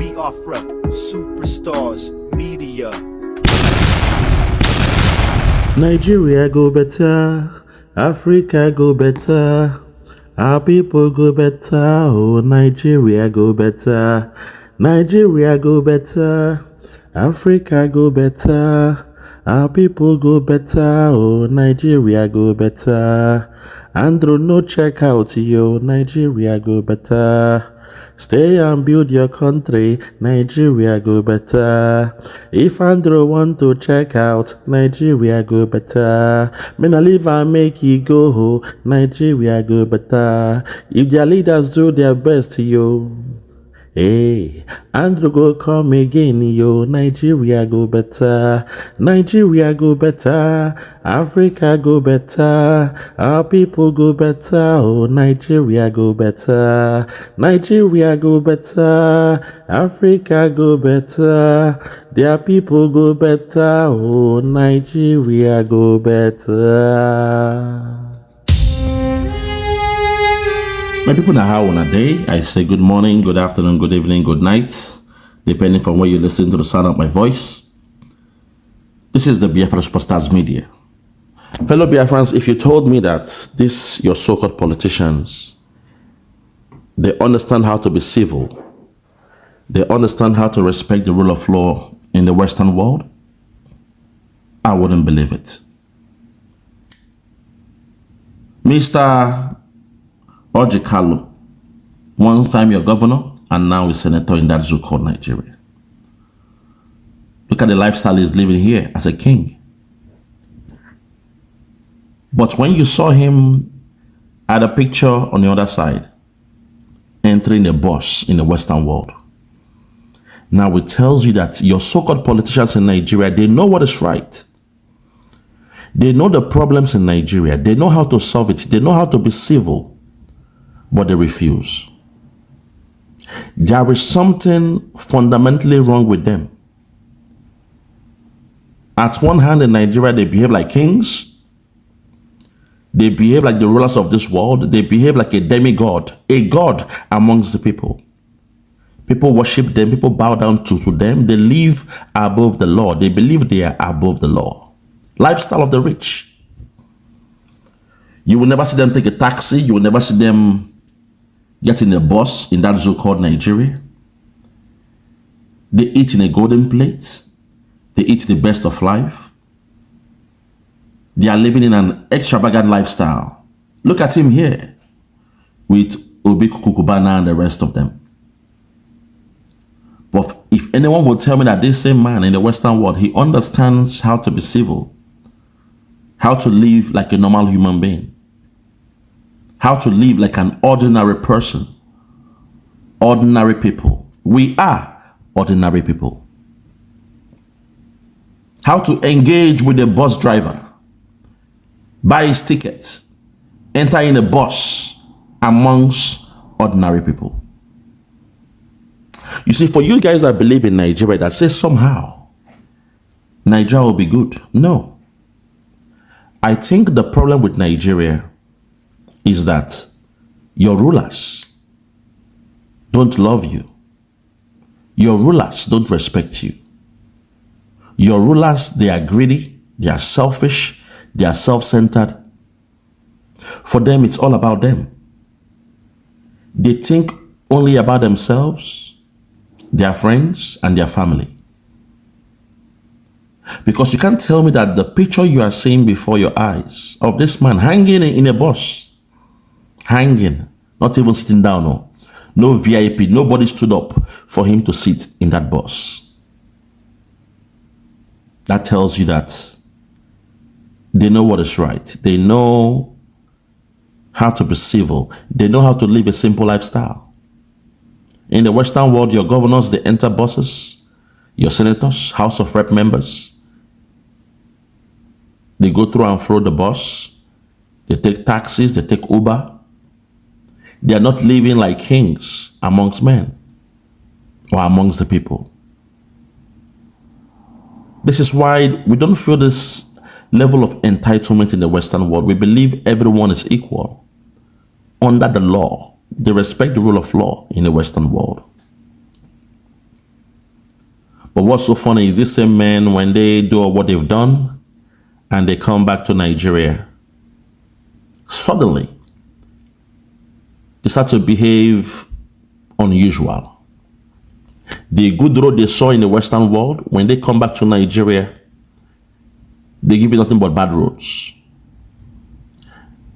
Biafra, superstars, media. Nigeria go better, Africa go better, our people go better, oh Nigeria go better, Nigeria go better, Africa go better, our people go better, oh Nigeria go better. Andrew no check out yo, Nigeria go better. Stay and build your country, Nigeria go better. If Andrew want to check out, Nigeria go better. Men I live and make you go, Nigeria go better. If their leaders do their best, yo. Hey, Andrew go come again, yo. Nigeria go better. Nigeria go better. Africa go better. Our people go better. Oh, Nigeria go better. Nigeria go better. Africa go better. Their people go better. Oh, Nigeria go better. My people, now how on a day? I say good morning, good afternoon, good evening, good night, depending from where you listen to the sound of my voice. This is the Biafra Superstars Media. Fellow Biafrans, if you told me that your so-called politicians, they understand how to be civil, they understand how to respect the rule of law in the Western world, I wouldn't believe it. Mr. Orji Uzor Kalu, one time your governor and now a senator in that zoo called Nigeria. Look at the lifestyle he's living here as a king. But when you saw him at a picture on the other side, entering a bus in the Western world, now it tells you that your so-called politicians in Nigeria, they know what is right. They know the problems in Nigeria. They know how to solve it. They know how to be civil. But they refuse. There is something fundamentally wrong with them. At one hand, in Nigeria, they behave like kings. They behave like the rulers of this world. They behave like a demigod, a god amongst the people. People worship them. People bow down to them. They live above the law. They believe they are above the law. Lifestyle of the rich. You will never see them take a taxi. You will never see them get in a bus in that zoo called Nigeria. They eat in a golden plate. They eat the best of life. They are living in an extravagant lifestyle. Look at him here with Obi Kukubana and the rest of them. But if anyone will tell me that this same man in the Western world, he understands how to be civil, how to live like a normal human being, how to live like an ordinary person, ordinary people. We are ordinary people. How to engage with a bus driver, buy his tickets, enter in a bus amongst ordinary people. You see, for you guys that believe in Nigeria, that says somehow Nigeria will be good. No. I think the problem with Nigeria is that your rulers don't love you. Your rulers don't respect you. Your rulers, they are greedy, they are selfish, they are self-centered. For them, it's all about them. They think only about themselves, their friends, and their family. Because you can't tell me that the picture you are seeing before your eyes of this man hanging in a bus, hanging, not even sitting down, no VIP, nobody stood up for him to sit in that bus. That tells you that they know what is right. They know how to be civil. They know how to live a simple lifestyle. In the Western world, your governors, they enter buses, your senators, House of Rep members, they go through and fro the bus, they take taxis, they take Uber. They are not living like kings amongst men or amongst the people. This is why we don't feel this level of entitlement in the Western world. We believe everyone is equal under the law. They respect the rule of law in the Western world. But what's so funny is these same men, when they do what they've done and they come back to Nigeria, suddenly they start to behave unusual. The good road they saw in the Western world, when they come back to Nigeria, they give you nothing but bad roads.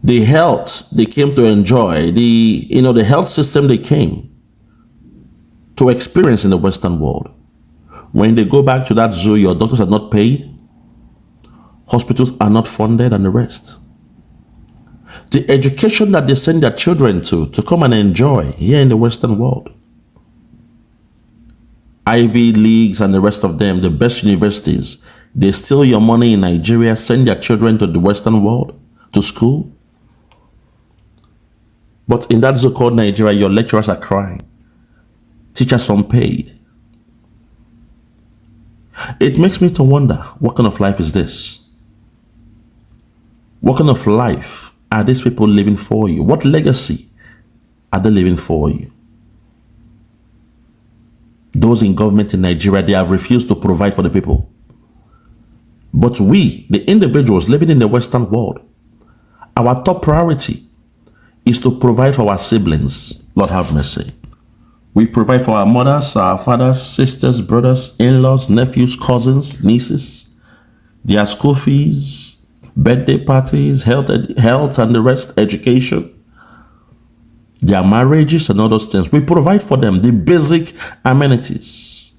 The health they came to enjoy, the health system they came to experience in the Western world, when they go back to that zoo, your doctors are not paid, hospitals are not funded, and the rest. The education that they send their children to come and enjoy here in the Western world, Ivy Leagues and the rest of them, the best universities, they steal your money in Nigeria, send their children to the Western world, to school. But in that so-called Nigeria, your lecturers are crying. Teachers unpaid. It makes me to wonder, what kind of life is this? What kind of life are these people living for you? What legacy are they living for you? Those in government in Nigeria, they have refused to provide for the people. But we, the individuals living in the Western world, our top priority is to provide for our siblings. Lord have mercy. We provide for our mothers, our fathers, sisters, brothers, in-laws, nephews, cousins, nieces, their school fees, birthday parties, health and the rest, education, their marriages and all those things. We provide for them the basic amenities.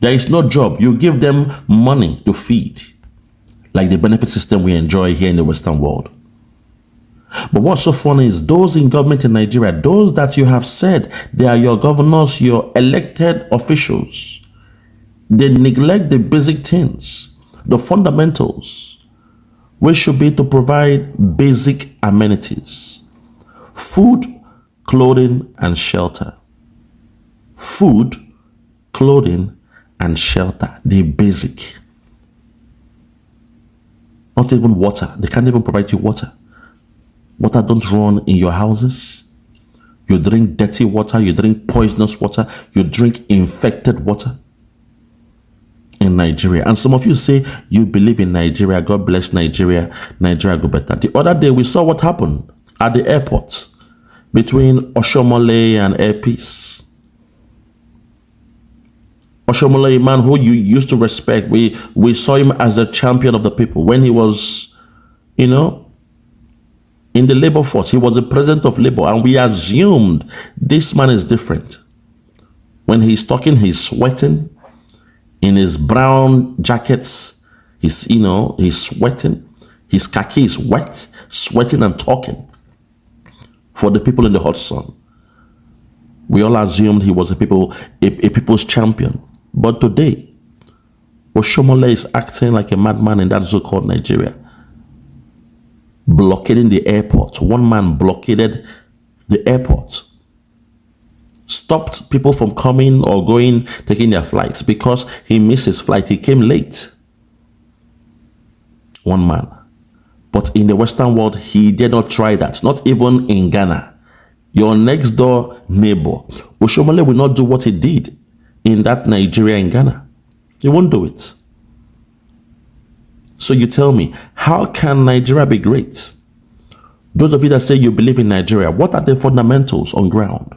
There is no job. You give them money to feed, like the benefit system we enjoy here in the Western world. But what's so funny is those in government in Nigeria, those that you have said they are your governors, your elected officials, they neglect the basic things, the fundamentals, which should be to provide basic amenities: food, clothing, and shelter. Food, clothing, and shelter. They're basic. Not even water. They can't even provide you water. Water don't run in your houses. You drink dirty water. You drink poisonous water. You drink infected water in Nigeria. And some of you say you believe in Nigeria. God bless Nigeria. Nigeria go better. The other day we saw what happened at the airport between Oshomole and Air Peace. Oshomole, a man who you used to respect. We saw him as a champion of the people when he was, in the labor force. He was the president of labor, and we assumed this man is different. When he's talking, he's sweating in his brown jackets. He's sweating. His khaki is wet, sweating and talking for the people in the hot sun. We all assumed he was a people's champion. But today, Oshomole is acting like a madman in that so-called Nigeria, blockading the airport. One man blockaded the airport, stopped people from coming or going, taking their flights because he missed his flight. He came late. One man. But in the Western world, he did not try that. Not even in Ghana. Your next door neighbor, Oshomole, will not do what he did in that Nigeria in Ghana. He won't do it. So you tell me, how can Nigeria be great? Those of you that say you believe in Nigeria, what are the fundamentals on ground?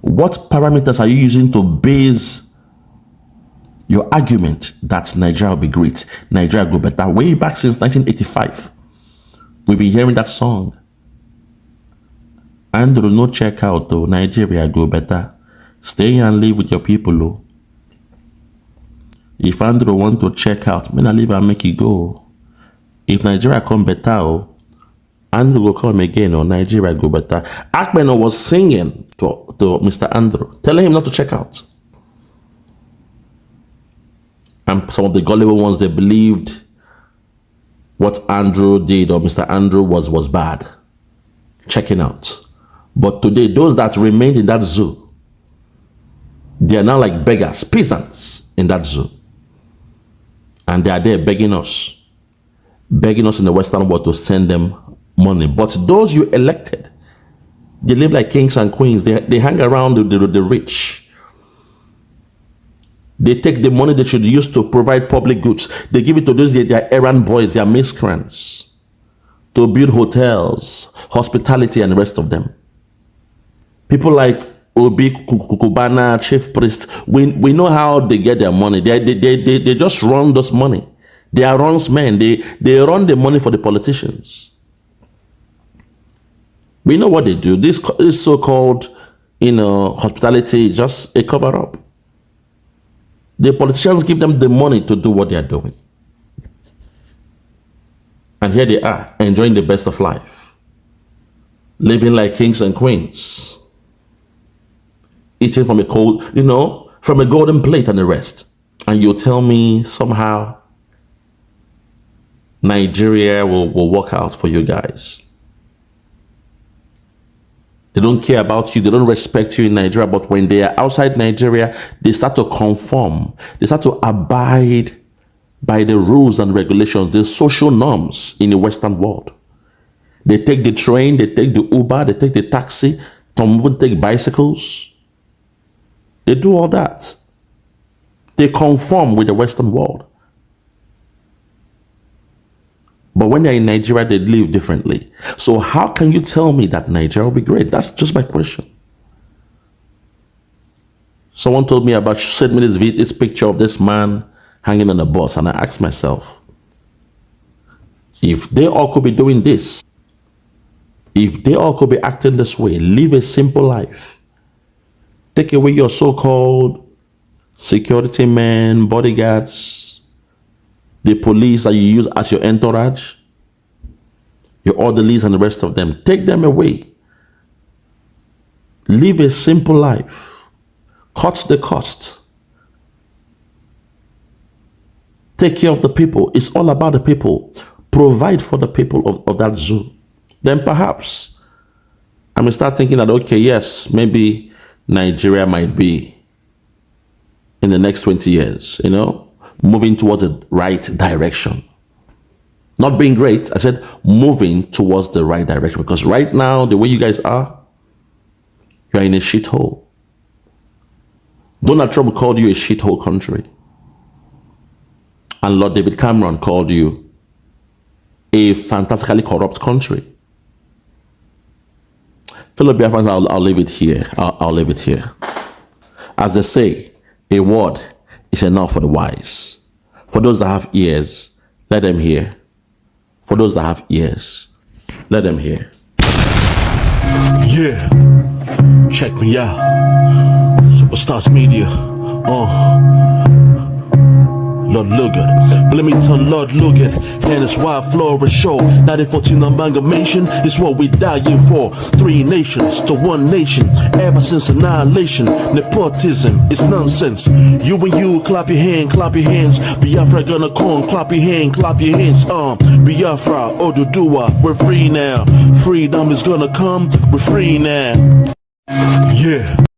What parameters are you using to base your argument that Nigeria will be great, Nigeria go better? Way back since 1985, we've been hearing that song. Andrew, no check out though, Nigeria go better. Stay and live with your people, oh. If Andrew want to check out, may I leave and make it go. If Nigeria come better, oh, Andrew will come again, or Nigeria go better. Akpeno was singing to Mr. Andrew, telling him not to check out. And some of the gullible ones, they believed what Andrew did or Mr. Andrew was bad, checking out. But today, those that remained in that zoo, they are now like beggars, peasants in that zoo. And they are there begging us in the Western world to send them money. But those you elected, they live like kings and queens. They hang around the rich. They take the money they should use to provide public goods. They give it to those their errand boys, their miscreants, to build hotels, hospitality, and the rest of them. People like Obi Kukubana, chief priest, we know how they get their money. They just run this money. They are runs men. They run the money for the politicians. We know what they do. This is so-called, hospitality, just a cover-up. The politicians give them the money to do what they are doing. And here they are, enjoying the best of life. Living like kings and queens. Eating from a from a golden plate and the rest. And you tell me somehow Nigeria will work out for you guys. They don't care about you. They don't respect you in Nigeria. But when they are outside Nigeria, they start to conform. They start to abide by the rules and regulations, the social norms in the Western world. They take the train, they take the Uber, they take the taxi, some even take bicycles. They do all that. They conform with the Western world. But when they're in Nigeria, they live differently. So how can you tell me that Nigeria will be great? That's just my question. Someone told me about, sent me this picture of this man hanging on a bus. And I asked myself, if they all could be doing this, if they all could be acting this way, live a simple life, take away your so-called security men, bodyguards, the police that you use as your entourage, your orderlies and the rest of them, take them away. Live a simple life. Cut the cost. Take care of the people. It's all about the people. Provide for the people of that zoo. Then perhaps I may start thinking that, okay, yes, maybe Nigeria might be in the next 20 years, moving towards the right direction. Not being great, I said moving towards the right direction. Because right now, the way you guys are, you're in a shithole. Donald Trump called you a shithole country. And Lord David Cameron called you a fantastically corrupt country. Fellow Biafrans, I'll leave it here. I'll leave it here. As they say, a word is enough for the wise. For those that have ears, let them hear. For those that have ears, let them hear. Yeah, check me out. Superstars Media. Lord Lugard, Bloomington, Lord Lugard, and it's Wild Flora Show. 1914 amalgamation is what we dying for. 3 nations to 1 nation, ever since annihilation. Nepotism is nonsense. You and you, clap your hands. Biafra gonna come, clap your hands. Biafra, Odudua, we're free now. Freedom is gonna come, we're free now. Yeah.